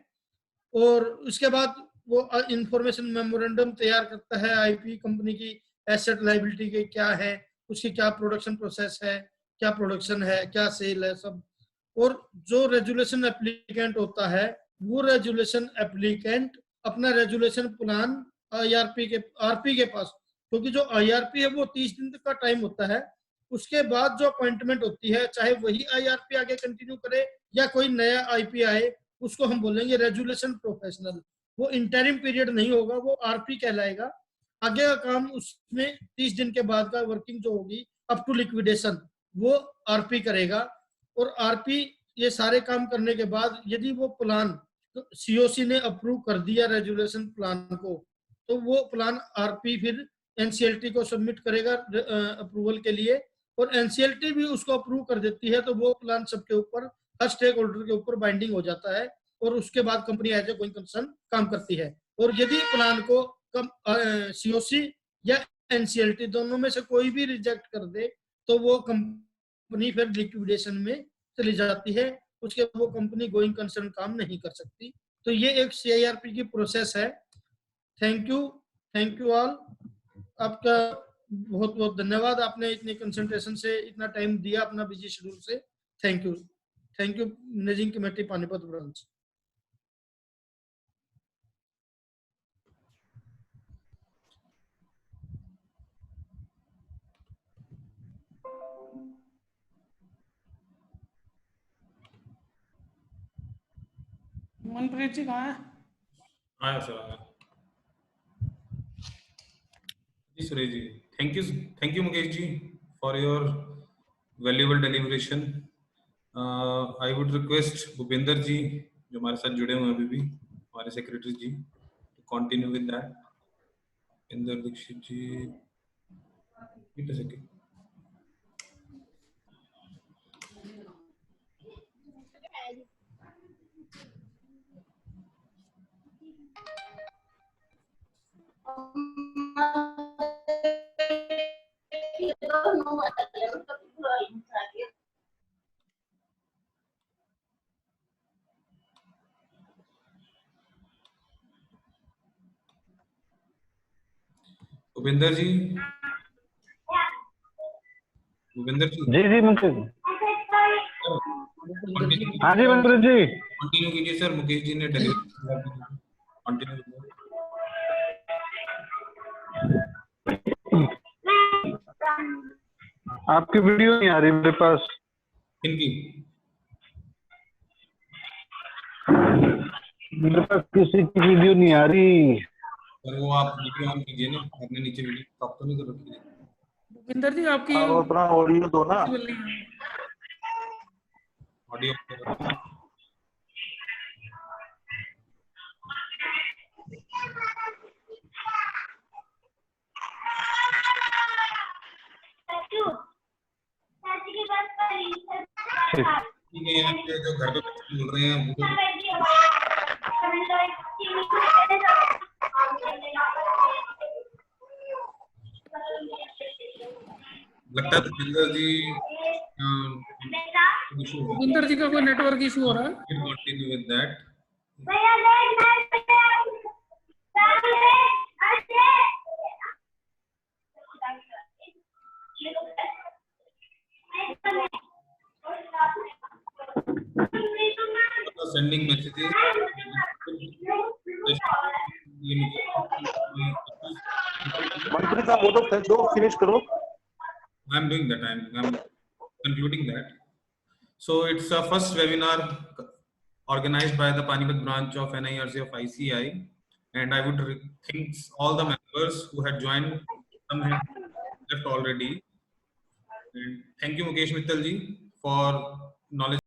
और उसके बाद वो इंफॉर्मेशन मेमोरेंडम तैयार करता है आईपी कंपनी की एसेट लायबिलिटी के क्या है, उसकी क्या प्रोडक्शन प्रोसेस है, क्या प्रोडक्शन है, क्या सेल है, सब। और जो रेजुलेशन एप्लीकेंट होता है वो रेजुलेशन एप्लीकेंट अपना रेजुलेशन प्लान आईआरपी के पास, क्योंकि जो आईआरपी है वो 30 दिन का टाइम होता है। उसके बाद जो अपॉइंटमेंट होती है, चाहे वही आईआरपी आगे कंटिन्यू करे या कोई नया आईपी आए, उसको हम बोलेंगे रेजुलेशन प्रोफेशनल। वो इंटरिम पीरियड नहीं होगा, वो आरपी कहलाएगा। आगे का काम उसमें 30 दिन के बाद का वर्किंग जो होगी अप टू लिक्विडेशन, वो आरपी करेगा। और आरपी ये सारे काम करने के बाद यदि वो प्लान सीओसी ने अप्रूव कर दिया रेजुलेशन प्लान को, तो वो प्लान आरपी फिर एनसीएलटी को सबमिट करेगा अप्रूवल के लिए, और एनसीएलटी भी उसको अप्रूव कर देती है। तो वो प्लान सबके ऊपर, हर स्टेक होल्डर के ऊपर बाइंडिंग हो जाता है, और उसके बाद company as a going concern काम करती है। और यदि प्लान को सीओसी या एनसीएलटी दोनों में से कोई भी रिजेक्ट कर दे तो वो कंपनी फिर लिक्विडेशन में चली जाती है, उसके वो कंपनी गोइंग कंसर्न काम नहीं कर सकती। तो ये एक सीआईआरपी की प्रोसेस है। Thank you all. आपका बहुत बहुत धन्यवाद, आपने इतने कंसंट्रेशन से इतना टाइम दिया अपना बिजी शेड्यूल से। Thank you managing committee Panipat branch. Manpreet ji कहाँ है? आया सर, आया जी। Suresh ji, thank you Mukesh ji for your valuable deliberation. I would request Bhupendra ji जो हमारे साथ जुड़े हुए हैं अभी भी, हमारे सेक्रेटरी जी, to continue with that. Bhupendra Dikshit ji, wait a second. Bhupendra ji, जी मंत्री जी। हाँ जी मंत्री जी, कंटिन्यू कीजिए सर। मुकेश जी ने डिलीवर कंटिन्यू। आपकी वीडियो नहीं आ रही मेरे पास। इनकी मेरे पास किसी की वीडियो नहीं आ रही। पर वो आप वीडियो ऑन कीजिए ना, आपने नीचे वीडियो स्टॉप तो नहीं कर रखी है? भूपिंदर जी आपकी आप अपना ऑडियो दो ना। visible नहीं है। ऑडियो ठीक। ठीक है, यहाँ पे जो घर पे बच्चे बोल रहे हैं वो लगता है भूपेंद्र जी भूपिंदर जी का कोई नेटवर्क इशू हो रहा है। Continue with that. Sending messages. मंत्री साहब वो तो दो फिनिश करो। I'm doing that. I'm concluding that. So it's a first webinar organized by the Panipat branch of NIRC of ICI, and I would thank all the members who had joined. Some had left already. And thank you, Mukesh Mittal ji, for knowledge.